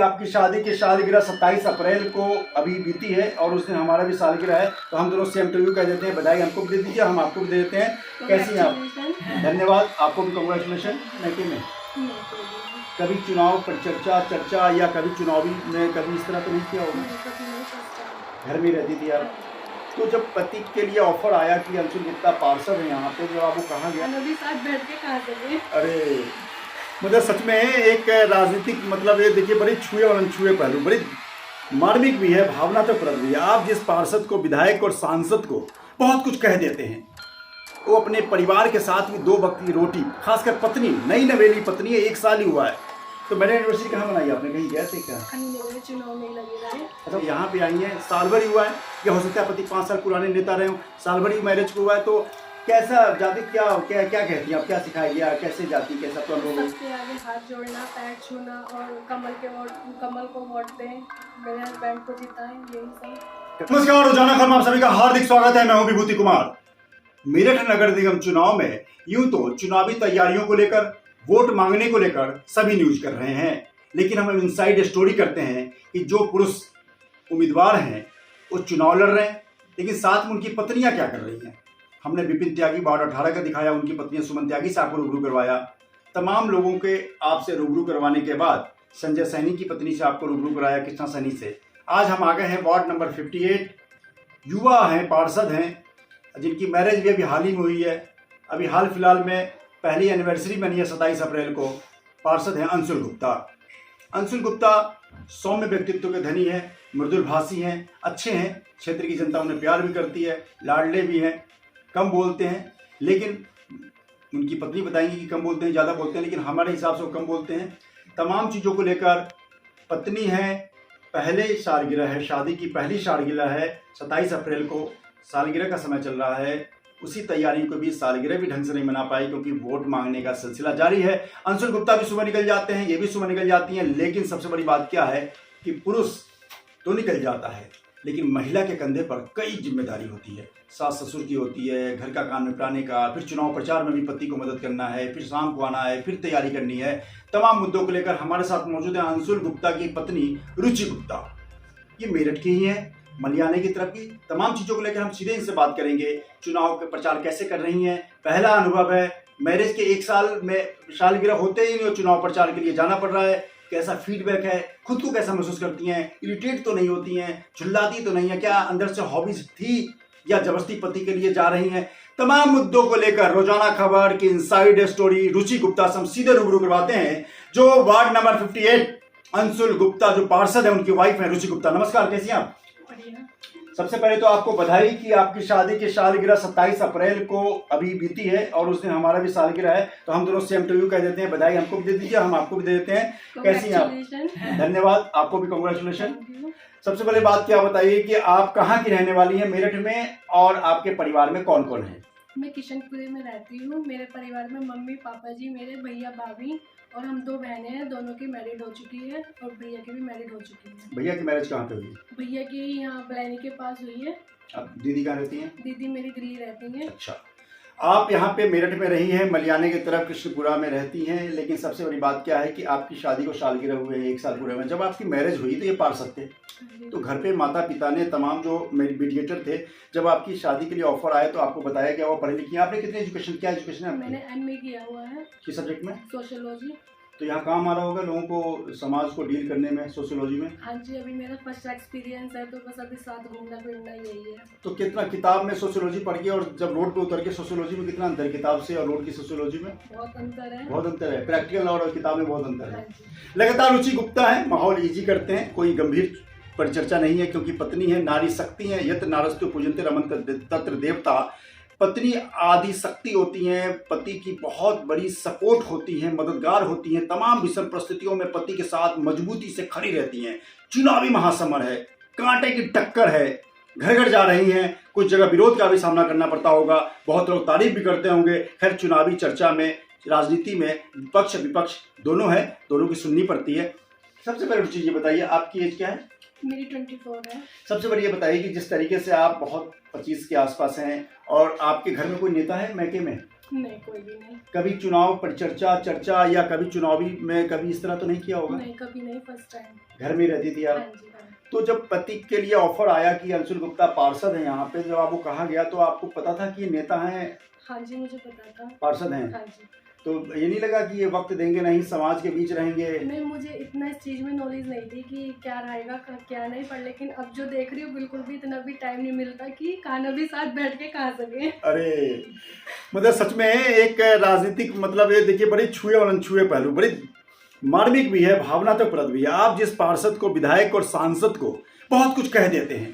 आपकी शादी की सालगिरह 27 अप्रैल को अभी बीती है और उस दिन हमारा भी सालगिरह है, तो हम दोनों सेम टू यू कह देते हैं। बधाई हमको भी दे दीजिए, हम आपको भी दे देते हैं। कैसी हैं आप? धन्यवाद, आपको भी कांग्रेचुलेशन। मैके में कभी चुनाव पर चर्चा या कभी चुनावी में कभी इस तरह तो नहीं किया होगा? घर में रहती थी आप। तो जब पति के लिए ऑफर आया कि अंशुल गुप्ता पार्षद है यहाँ पे, जब आपको कहाँ गया? साथ बैठ के कहा चले। अरे मतलब सच में एक राजनीतिक मतलब ये देखिए, बड़ी छुए और अनछुए पहलू, बड़ी मार्मिक भी है, भावना तो प्रकट भी है। आप जिस पार्षद को, विधायक और सांसद को बहुत कुछ कह देते हैं, वो अपने परिवार के साथ भी 2 वक्त की रोटी, खासकर पत्नी, नई नवेली पत्नी है, 1 साल ही हुआ है, तो मैंने एनिवर्सरी कहाँ मनाई? आपने कहीं गए थे क्या? चुनाव नहीं लगे रहे। अच्छा, यहाँ पे आई हैं, साल भर ही हुआ है, या हो सकता है पति 5 साल पुराने नेता रहे हो, साल भर ही मैरिज को हुआ है, तो कैसा जाति, क्या क्या क्या कहती हैं आप, क्या सिखाई गया, कैसे जाती, कैसा तो लोग? सबके आगे हाथ जोड़ना, पैर छूना और कमल को वोट दें, मेरे हस्बैंड को जिताएं, यही सब। नमस्कार, रोजाना खबर में आप सभी का हार्दिक स्वागत है। मैं हूं विभूति कुमार। मेरठ नगर निगम चुनाव में यूं तो चुनावी तैयारियों को लेकर, वोट मांगने को लेकर सभी न्यूज कर रहे हैं, लेकिन हम इनसाइड स्टोरी करते हैं कि जो पुरुष उम्मीदवार हैं वो चुनाव लड़ रहे हैं, लेकिन साथ में उनकी पत्नियां क्या कर रही हैं। हमने विपिन त्यागी वार्ड 18 का दिखाया, उनकी पत्नी सुमन त्यागी से आपको रूबरू करवाया। तमाम लोगों के आपसे रूबरू करवाने के बाद संजय सैनी की पत्नी से आपको रूबरू कराया, कृष्णा सैनी से। आज हम आ गए हैं वार्ड नंबर 58। युवा हैं, पार्षद हैं, जिनकी मैरिज भी अभी हाल ही में हुई है। अभी हाल फिलहाल में पहली एनिवर्सरी बनी है 27 अप्रैल को। पार्षद हैं अंशुल गुप्ता। अंशुल गुप्ता सौम्य व्यक्तित्व के धनी है, मृदुलभाषी हैं, अच्छे हैं, क्षेत्र की जनता उन्हें प्यार भी करती है, लाडले भी हैं, कम बोलते हैं, लेकिन उनकी पत्नी बताएंगी कि कम बोलते हैं, ज़्यादा बोलते हैं, लेकिन हमारे हिसाब से वो कम बोलते हैं। तमाम चीज़ों को लेकर पत्नी है, पहले सालगिरह है, शादी की पहली सालगिरह है, 27 अप्रैल को सालगिरह का समय चल रहा है। उसी तैयारी को भी, सालगिरह भी ढंग से नहीं मना पाई क्योंकि वोट मांगने का सिलसिला जारी है। अंशुल गुप्ता भी सुबह निकल जाते हैं, ये भी सुबह निकल जाती हैं, लेकिन सबसे बड़ी बात क्या है कि पुरुष तो निकल जाता है, लेकिन महिला के कंधे पर कई जिम्मेदारी होती है। सास ससुर की होती है, घर का काम निपटाने का, फिर चुनाव प्रचार में भी पति को मदद करना है, फिर शाम को आना है, फिर तैयारी करनी है। तमाम मुद्दों को लेकर हमारे साथ मौजूद है अंशुल गुप्ता की पत्नी रुचि गुप्ता। ये मेरठ की ही है, मलियाने की तरफ की। तमाम चीज़ों को लेकर हम सीधे इनसे बात करेंगे। चुनाव के प्रचार कैसे कर रही हैं, पहला अनुभव है, मैरिज के 1 साल में सालगिरह होते ही चुनाव प्रचार के लिए जाना पड़ रहा है, कैसा फीडबैक है, खुद को कैसा महसूस करती हैं, इरिटेट तो नहीं होती हैं, झुल्लाती तो नहीं है, क्या अंदर से हॉबीज थी या जबरदस्ती पति के लिए जा रही हैं। तमाम मुद्दों को लेकर रोजाना खबर की इनसाइड स्टोरी रुचि गुप्ता से हम सीधे रूबरू करवाते हैं, जो वार्ड नंबर 58 अंशुल गुप्ता जो पार्षद है, उनकी वाइफ है रुचि गुप्ता। नमस्कार, कैसी हैं आप? सबसे पहले तो आपको बधाई कि आपकी शादी की सालगिरह 27 अप्रैल को अभी बीती है और उस दिन हमारा भी सालगिरह है, तो हम दोनों सेम टू यू कह देते हैं। बधाई हमको भी दे दीजिए, हम आपको भी दे देते हैं। कैसी हैं आप? धन्यवाद, आपको भी कांग्रेचुलेशन। सबसे पहले बात क्या बताइए कि आप कहाँ की रहने वाली हैं मेरठ में, और आपके परिवार में कौन कौन है? मैं किशनपुरी में रहती हूँ। मेरे परिवार में मम्मी पापा जी, मेरे भैया भाभी और हम 2 बहनें हैं। दोनों की मैरिड हो चुकी है और भैया की भी मैरिड हो चुकी है। भैया की मैरिज कहाँ पे हुई? भैया की यहाँ बलैनी के पास हुई है। अब दीदी कहाँ रहती हैं? दीदी मेरी दिल्ली रहती हैं। अच्छा, आप यहाँ पे मेरठ में रही हैं, मलियाने की तरफ कृष्णपुरा में रहती हैं, लेकिन सबसे बड़ी बात क्या है कि आपकी शादी को सालगिरह हुए हैं, 1 साल पूरे हुए। जब आपकी मैरिज हुई तो ये पार्षद थे, तो घर पे माता पिता ने, तमाम जो मीडिएटर थे, जब आपकी शादी के लिए ऑफर आए तो आपको बताया गया वो पढ़ी लिखी हैं। आपने कितनी एजुकेशन, क्या एजुकेशन है? मैंने MA किया हुआ है। किस सब्जेक्ट में? सोशियोलॉजी। तो यहाँ काम आ रहा होगा लोगों को, समाज को डील करने में, सोशियोलॉजी में? हाँ जी, अभी मेरा फर्स्ट एक्सपीरियंस है, तो बस अभी साथ घूमना फिरना यही है। तो कितना किताब में सोशियोलॉजी पढ़ के और जब रोड पे उतर के सोशियोलॉजी में कितना अंतर है किताब से और रोड की सोशियोलॉजी में? बहुत अंतर है। बहुत अंतर है, प्रैक्टिकल और किताब में बहुत अंतर है। हाँ जी। लगातार रुचि गुप्ता है, माहौल इजी करते हैं, कोई गंभीर परिचर्चा नहीं है क्योंकि पत्नी है, नारी शक्ति है, यत नारस्तु पूजन्ते रमन्ते तत्र देवता। पत्नी आदि शक्ति होती हैं, पति की बहुत बड़ी सपोर्ट होती है, मददगार होती हैं, तमाम विषम परिस्थितियों में पति के साथ मजबूती से खड़ी रहती हैं। चुनावी महासमर है, कांटे की टक्कर है, घर घर जा रही हैं, कुछ जगह विरोध का भी सामना करना पड़ता होगा, बहुत लोग तारीफ भी करते होंगे। खैर, चुनावी चर्चा में, राजनीति में विपक्ष विपक्ष दोनों है, दोनों की सुननी पड़ती है। सबसे पहले रुचि ये बताइए, आपकी एज क्या है? मेरी 24 है। सबसे बड़ी ये बताइए कि जिस तरीके से आप बहुत 25 के आसपास हैं और आपके घर में कोई नेता है मैके में? नहीं, कोई भी नहीं। कभी चुनाव पर चर्चा या कभी चुनावी में कभी इस तरह तो नहीं किया होगा? नहीं, कभी नहीं, फर्स्ट टाइम। घर में ही रहती थी हाँ आप? जी, हाँ। तो जब पति के लिए ऑफर आया कि अंशुल गुप्ता पार्षद हैं यहाँ पे, जब आपको कहा गया तो आपको पता था कि ये नेता हैं, हाँ जी, मुझे पता था। पार्षद हैं? हाँ जी। तो ये नहीं लगा कि ये वक्त देंगे नहीं, समाज के बीच रहेंगे? नहीं, मुझे इतना इस चीज़ में नॉलेज नहीं थी कि क्या रहेगा क्या नहीं, पर लेकिन अब जो देख रही हूँ बिल्कुल भी इतना भी टाइम नहीं मिलता कि खाना भी साथ बैठ के खा सके। अरे मतलब सच में एक राजनीतिक मतलब ये देखिए बड़ी छुए और अनछुए पहलू, बड़ी मार्मिक भी है, भावनात्मक भी है। आप जिस पार्षद को, विधायक और सांसद को बहुत कुछ कह देते हैं,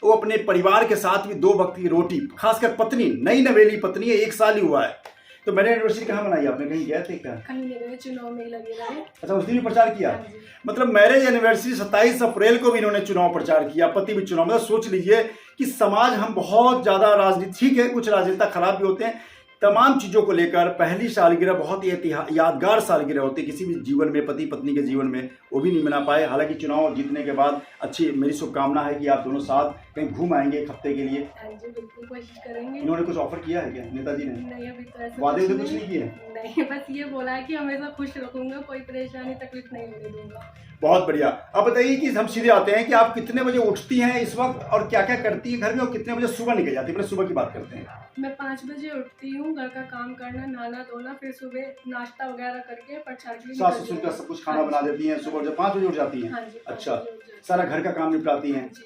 वो अपने परिवार के साथ भी 2 वक्त की रोटी, खासकर पत्नी, नई नवेली पत्नी है, 1 साल ही हुआ है, तो मैंने एनिवर्सरी कहाँ मनाई आपने? कहीं गए थे क्या? कहीं नहीं गए, चुनाव में ही लगे रहे। अच्छा, उस दिन भी प्रचार किया? हाँ जी। मतलब मैरिज एनिवर्सरी 27 अप्रैल को भी इन्होंने चुनाव प्रचार किया, पति भी चुनाव। मतलब सोच लीजिए कि समाज, हम बहुत ज़्यादा राजनीति, ठीक है कुछ राजनेता खराब भी होते हैं, तमाम चीज़ों को लेकर पहली सालगिरह बहुत ही यादगार सालगिरह होती है किसी भी जीवन में, पति पत्नी के जीवन में, वो भी नहीं मना पाए। हालांकि चुनाव जीतने के बाद अच्छी, मेरी शुभकामना है कि आप दोनों साथ कहीं घूम आएंगे एक हफ्ते के लिए। हाँ जी, बिल्कुल कोशिश करेंगे। इन्होंने कुछ ऑफर किया है क्या नेताजी ने? नहीं, अभी तो ऐसा वादे कुछ कुछ नहीं किए? नहीं, बस ये बोला है कि हमेशा खुश रखूंगा, कोई परेशानी तकलीफ नहीं होने दूंगा। बहुत बढ़िया। अब बताइए कि हम सीधे आते हैं कि आप कितने बजे उठती हैं इस वक्त और क्या क्या करती हैं घर में, और कितने बजे सुबह निकल जाती है? पहले सुबह की बात करते हैं। मैं 5 बजे उठती हूँ, घर का काम करना, नहाना धोना, फिर सुबह नाश्ता वगैरह करके प्रचार के लिए सास निकल ससुर का जाती सब हूँ। कुछ खाना बना देती हैं, सुबह 5 बजे उठ जाती हैं? हाँ जी, 5 अच्छा, बजे उठ जाती हूँ। सारा घर का काम निपटाती हैं? हाँ जी।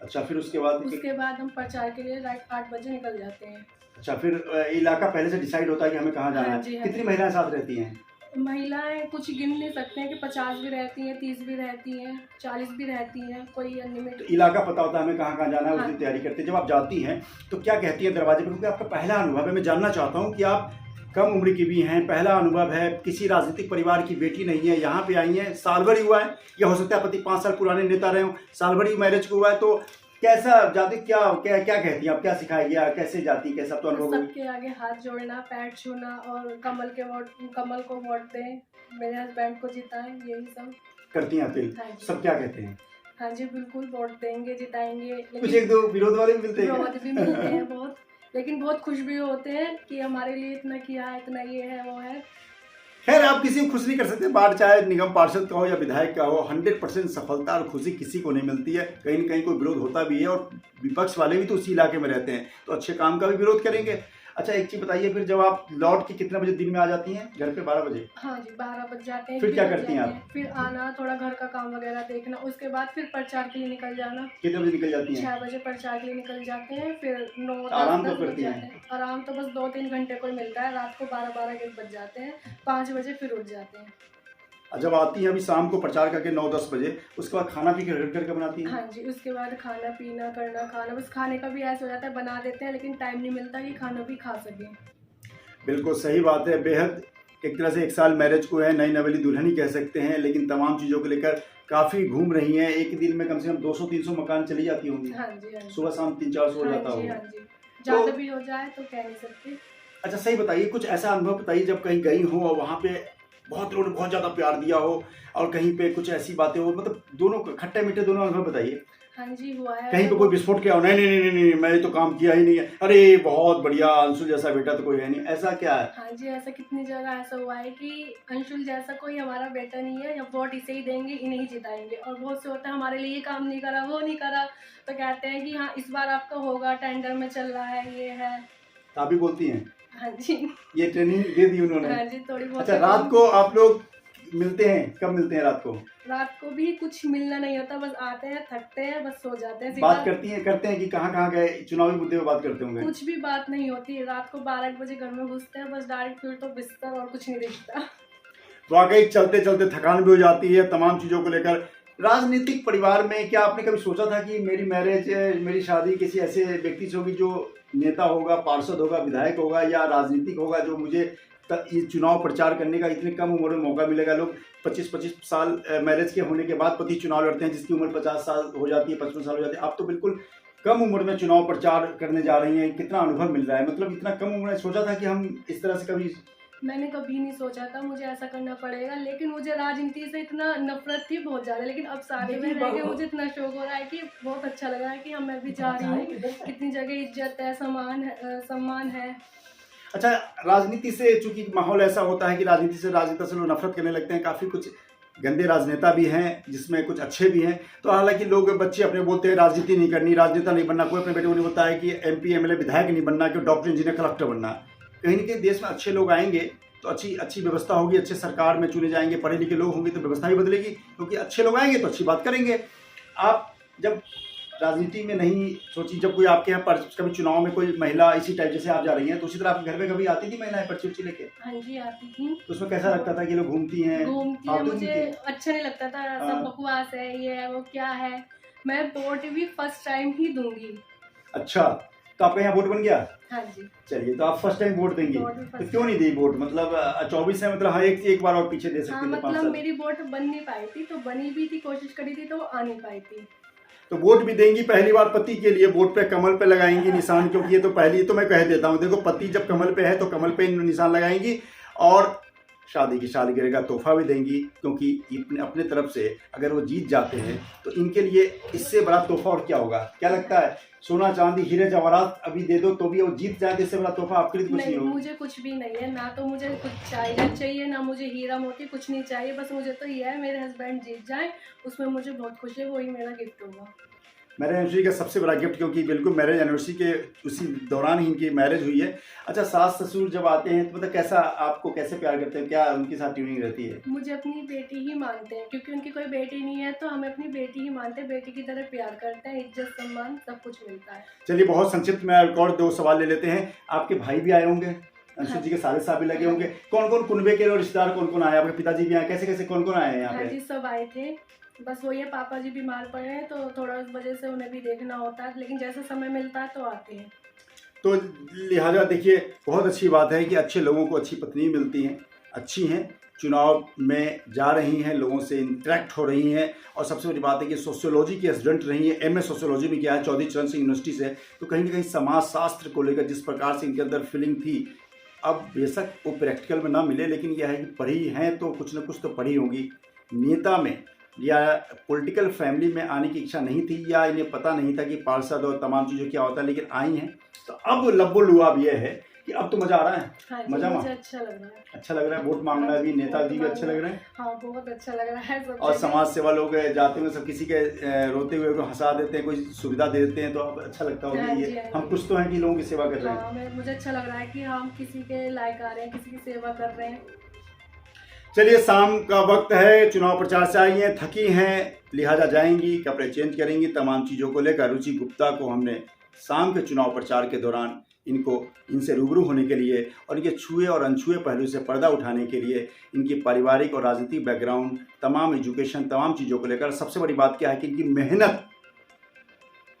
अच्छा, फिर उसके बाद? उसके बाद हम प्रचार के लिए रात 8 बजे निकल जाते हैं। अच्छा, फिर इलाका पहले से डिसाइड होता है कि हमें कहाँ जाना हाँ है? जी, हाँ कितनी जी। महिलाएं साथ रहती हैं? महिलाएं कुछ गिन नहीं सकते हैं कि 50 भी रहती हैं, 30 भी रहती हैं, 40 भी रहती हैं, कोई तो अनलिमिटेड। इलाका पता होता है हमें कहाँ कहाँ जाना है, हाँ। उसकी तैयारी करते हैं। जब आप जाती हैं तो क्या कहती हैं दरवाजे पे, क्योंकि आपका पहला अनुभव है, मैं जानना चाहता हूँ कि आप कम उम्र की भी हैं, पहला अनुभव है, किसी राजनीतिक परिवार की बेटी नहीं है, यहाँ पे आई हैं, साल भर ही हुआ है, या हो सकता है पति 5 साल पुराने नेता रहे हो, साल भर ही मैरिज को हुआ है, तो कैसा जाती, क्या क्या क्या कहती हैं आप, क्या सिखाया गया, कैसे जाती, कैसा तो अनुभव? सबके आगे हाथ जोड़ना, पैर छूना और कमल को वोट दें, मेरे हस्बैंड को जिताएं, यही सब करती हैं अपील? हाँ जी। सब क्या कहते हैं? हाँ जी, बिल्कुल वोट देंगे, जिताएंगे। कुछ 1-2 विरोध वाले भी मिलते हैं? विरोध भी मिलते हैं बहुत, लेकिन बहुत खुश भी होते हैं कि हमारे लिए इतना किया है, इतना ये है वो है। खैर, आप किसी को खुश नहीं कर सकते, बात चाहे निगम पार्षद का हो या विधायक का हो, 100% सफलता और खुशी किसी को नहीं मिलती है। कहीं न कहीं कोई विरोध होता भी है, और विपक्ष वाले भी तो उसी इलाके में रहते हैं, तो अच्छे काम का भी विरोध करेंगे। अच्छा, एक चीज़ बताइए, फिर जब आप लौट के कितने बजे दिन में आ जाती हैं घर पे? 12 बजे? हाँ जी, 12 बज जाते हैं। फिर क्या करती हैं आप? फिर आना, थोड़ा घर का काम वगैरह देखना, उसके बाद फिर प्रचार के लिए निकल जाना। कितने बजे निकल जाती हैं? 6 बजे प्रचार के लिए निकल जाते हैं, फिर 9 आराम 10 कब बज करती हैं? जाते हैं। आराम तो बस 2-3 घंटे को ही मिलता है, रात को 12-12 बज जाते हैं, 5 बजे फिर उठ जाते हैं। जब आती हैं अभी शाम को प्रचार करके 9-10 बजे, उसके बाद खाना पी के घर करके बनाती हैं? हाँ जी, उसके बाद खाना पीना करना, खाना बस खाने का भी ऐसा हो जाता है, बना देते हैं लेकिन टाइम नहीं मिलता कि खाना भी खा सकें। बिल्कुल सही बात है, बेहद एक तरह से 1 साल मैरिज को है, नई नवेली दुल्हन ही कह सकते हैं, लेकिन तमाम चीज़ों को लेकर काफ़ी घूम रही हैं। एक दिन में कम से कम 200-300 मकान चली जाती होंगी? हाँ जी, हाँ जी। सुबह शाम 3-400 हो जाता हाँ जी, होगा? हाँ जी। ज़्यादा भी हो जाए तो कह नहीं सकती। अच्छा, सही बताइए, कुछ ऐसा अनुभव बताइए जब कहीं गई हो और वहाँ पे बहुत लोगों ने बहुत ज़्यादा प्यार दिया हो, और कहीं पे कुछ ऐसी बातें हो, मतलब दोनों खट्टे मीठे दोनों अनुभव बताइए। हाँ जी, हुआ है। कहीं पे कोई विस्फोट किया हो, नहीं नहीं नहीं नहीं मैंने तो काम किया ही नहीं है, अरे बहुत बढ़िया, अंशुल जैसा बेटा तो कोई है नहीं, ऐसा क्या है? हाँ जी, ऐसा कितनी जगह ऐसा हुआ है कि अंशुल जैसा कोई हमारा बेटा नहीं है, या वोट इसे ही देंगे, इन्हें ही जिताएंगे। और बहुत से होता है हमारे लिए काम नहीं करा, वो नहीं करा, तो कहते हैं कि हाँ इस बार आपका होगा, टेंडर में चल रहा है, ये है। तो आप भी बोलती हैं? हाँ जी। ये ट्रेनिंग दे दी उन्होंने? हाँ जी, थोड़ी बहुत। अच्छा, रात को आप लोग मिलते हैं, कब मिलते हैं रात को? रात को भी कुछ मिलना नहीं होता, बस आते हैं, थकते हैं, बस सो जाते हैं। बात करते हैं कि कहाँ गए, चुनावी मुद्दे पे बात करते होंगे? कुछ भी बात नहीं होती, रात को 12 बजे घर में घुसते हैं, बस डायरेक्ट फिर तो बिस्तर और कुछ नहीं दिखता। वाकई चलते चलते थकान भी हो जाती है तमाम चीज़ों को लेकर। राजनीतिक परिवार में क्या आपने कभी सोचा था कि मेरी मैरिज, मेरी शादी किसी ऐसे व्यक्ति से होगी जो नेता होगा, पार्षद होगा, विधायक होगा या राजनीतिक होगा, जो मुझे ये चुनाव प्रचार करने का इतनी कम उम्र में मौका मिलेगा? लोग 25-25 साल मैरिज के होने के बाद पति चुनाव लड़ते हैं, जिसकी उम्र 50 साल हो जाती है, 55 साल हो जाती है। आप तो बिल्कुल कम उम्र में चुनाव प्रचार करने जा रही हैं, कितना अनुभव मिल रहा है, मतलब इतना कम उम्र में सोचा था कि हम इस तरह से कभी? मैंने कभी नहीं सोचा था मुझे ऐसा करना पड़ेगा, लेकिन मुझे राजनीति से इतना नफरत थी बहुत ज़्यादा, लेकिन अब साथ में रह के मुझे इतना शौक हो रहा है कि बहुत अच्छा लग रहा है कि हाँ मैं भी जा रही हूँ, कितनी जगह इज्जत है, सम्मान है। अच्छा, राजनीति से चूंकि माहौल ऐसा होता है कि राजनीति से लोग नफरत करने लगते हैं, काफ़ी कुछ गंदे राजनेता भी हैं जिसमें कुछ अच्छे भी हैं। तो हालांकि लोग बच्चे अपने बोलते हैं राजनीति नहीं करनी, राजनेता नहीं बनना, कोई अपने बेटे को नहीं बोलता है कि MP MLA विधायक नहीं बनना, कि डॉक्टर इंजीनियर कलेक्टर बनना। कहीं ना कहीं देश में अच्छे लोग आएंगे तो अच्छी व्यवस्था होगी, अच्छे सरकार में चुने जाएंगे, पढ़े लिखे लोग होंगे तो व्यवस्था भी बदलेगी, क्योंकि अच्छे लोग आएंगे तो अच्छी बात करेंगे। आप जब राजनीति में नहीं सोची, जब कोई आपके यहाँ पर कभी चुनाव में कोई महिला इसी टाइप जैसे आप जा रही हैं, तो उसी तरह आपके घर में कभी आती थी महिलाएं पर्ची उर्ची लेके? हाँ जी आती थी। तो उसमें कैसा लगता था कि लोग घूमती हैं? मुझे अच्छा नहीं लगता था, सब बकवास है, ये है वो क्या है। मैं वोट भी फर्स्ट टाइम ही दूंगी। अच्छा, तो आपका यहाँ वोट बन गया? हाँ जी। चलिए, तो आप फर्स्ट टाइम वोट देंगी, तो क्यों नहीं दी वोट? मतलब 24 है, मतलब हाँ एक बार और पीछे दे सकती थी। मतलब मेरी वोट बन नहीं पाई थी, तो बनी भी थी, कोशिश करी थी तो वो आ नहीं पाई थी। तो वोट भी देंगी पहली बार पति के लिए, वोट पे कमल पे लगाएंगी निशान, क्योंकि ये तो पहली, तो मैं कह देता हूँ, देखो पति जब कमल पे है तो कमल पे निशान लगाएंगी, और शादी की सालगिरह का तोहफा भी देंगी, क्योंकि अपने तरफ से अगर वो जीत जाते हैं तो इनके लिए इससे बड़ा तोहफा और क्या होगा? क्या लगता है, सोना चांदी हीरे जवाहरात अभी दे दो तो भी वो जीत जाए, तो इससे बड़ा तोहफा आपके लिए कुछ नहीं होगा? मुझे कुछ भी नहीं है, ना तो मुझे कुछ चाहिए, ना मुझे हीरा मोती कुछ नहीं चाहिए। बस मुझे तो ये है मेरे हस्बैंड जीत जाए, उसमें मुझे बहुत खुशी है, वही मेरा गिफ्ट होगा। मैरिज एनिवर्सरी का सबसे बड़ा गिफ्ट, क्योंकि बिल्कुल मैरिज एनिवर्सरी के उसी दौरान ही इनकी मैरिज हुई है। अच्छा, सास ससुर जब आते हैं तो मतलब कैसा, आपको कैसे प्यार करते हैं, क्या उनके साथ ट्यूनिंग रहती है? मुझे अपनी बेटी ही मानते हैं, क्योंकि उनकी कोई बेटी नहीं है, तो हमें अपनी बेटी ही मानते हैं, बेटी की तरह प्यार करते हैं, इज्जत सम्मान सब कुछ मिलता है। चलिए, बहुत संक्षिप्त में एक और 2 सवाल ले लेते हैं। आपके भाई भी आए होंगे, अंशु जी के सारे साहब भी लगे होंगे, कौन कौन कुनबे के रिश्तेदार कौन कौन आए? आपके पिताजी भी आए, कैसे कौन कौन आए हैं यहाँ पे? हाँ जी, सब आए थे। बस वो ये पापा जी बीमार पड़े हैं, तो थोड़ा उस वजह से उन्हें भी देखना होता है, लेकिन जैसे समय मिलता है तो आते हैं। तो लिहाजा देखिए, बहुत अच्छी बात है कि अच्छे लोगों को अच्छी पत्नी मिलती हैं, अच्छी हैं, चुनाव में जा रही हैं, लोगों से इंटरेक्ट हो रही हैं, और सबसे बड़ी बात है कि सोशियोलॉजी की स्टूडेंट रही हैं, MA सोशियोलॉजी में किया है चौधरी चरण सिंह यूनिवर्सिटी से। तो कहीं ना कहीं समाज शास्त्र को लेकर जिस प्रकार से इनके अंदर फीलिंग थी, अब बेशक वो प्रैक्टिकल में ना मिले, लेकिन यह है कि पढ़ी हैं तो कुछ न कुछ तो पढ़ी होंगी। नेता में या पॉलिटिकल फैमिली में आने की इच्छा नहीं थी, या इन्हें पता नहीं था कि पार्षद और तमाम चीज़ों क्या होता है, लेकिन आई हैं। तो अब लब्बो लुआब ये है कि अब तो मज़ा आ रहा है। हाँ, मज़ा मुझे अच्छा लग रहा है। अच्छा लग रहा है, वोट मांगना भी, नेताजी भी अच्छे लग रहे हैं। हाँ, बहुत अच्छा लग रहा है। और समाज सेवा लोग जाते हुए सब किसी के रोते हुए को हंसा देते हैं, कोई सुविधा दे देते हैं, तो अब अच्छा लगता होगा ये हम कुछ तो हैं कि लोगों की सेवा कर रहे हैं। मुझे अच्छा लग रहा है कि हम किसी के लायक आ रहे हैं, किसी की सेवा कर रहे हैं। चलिए, शाम का वक्त है, चुनाव प्रचार से आई हैं, थकी हैं, लिहाजा जाएंगी, कपड़े चेंज करेंगी, तमाम चीज़ों को लेकर। रुचि गुप्ता को हमने शाम के चुनाव प्रचार के दौरान इनसे रूबरू होने के लिए और इनके छुए और अनछुए पहलू से पर्दा उठाने के लिए, इनकी पारिवारिक और राजनीतिक बैकग्राउंड, तमाम एजुकेशन, तमाम चीज़ों को लेकर, सबसे बड़ी बात क्या है कि इनकी मेहनत,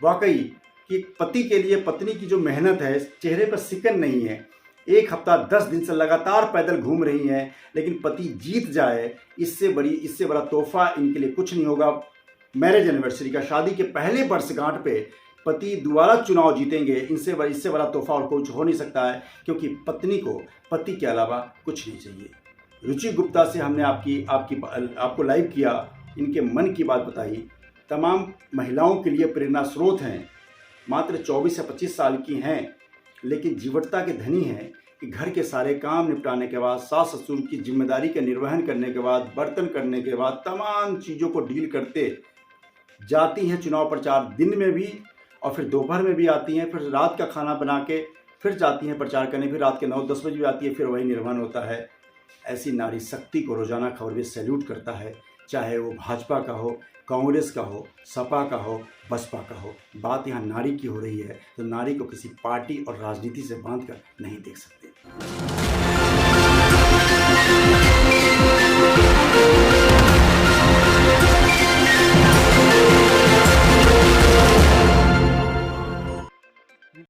वाकई कि पति के लिए पत्नी की जो मेहनत है, चेहरे पर सिकन नहीं है। 1 हफ्ता 10 दिन से लगातार पैदल घूम रही हैं, लेकिन पति जीत जाए, इससे बड़ा तोहफा इनके लिए कुछ नहीं होगा। मैरिज एनिवर्सरी का, शादी के पहले वर्षगांठ पे पति दोबारा चुनाव जीतेंगे, इससे बड़ा तोहफा और कुछ हो नहीं सकता है, क्योंकि पत्नी को पति के अलावा कुछ नहीं चाहिए। रुचि गुप्ता से हमने आपको लाइव किया, इनके मन की बात बताई। तमाम महिलाओं के लिए प्रेरणा स्रोत हैं, मात्र 24 से 25 साल की हैं, लेकिन जीवटता के धनी हैं कि घर के सारे काम निपटाने के बाद, सास ससुर की जिम्मेदारी का निर्वहन करने के बाद, बर्तन करने के बाद, तमाम चीज़ों को डील करते जाती हैं चुनाव प्रचार, दिन में भी और फिर दोपहर में भी आती हैं, फिर रात का खाना बना के फिर जाती हैं प्रचार करने, फिर रात के 9-10 बजे भी आती है, फिर वही निर्वहन होता है। ऐसी नारी शक्ति को रोजाना खबर भी सैल्यूट करता है, चाहे वो भाजपा का हो, कांग्रेस का हो, सपा का हो, बसपा का हो। बात यहाँ नारी की हो रही है, तो नारी को किसी पार्टी और राजनीति से बांध कर नहीं देख सकते।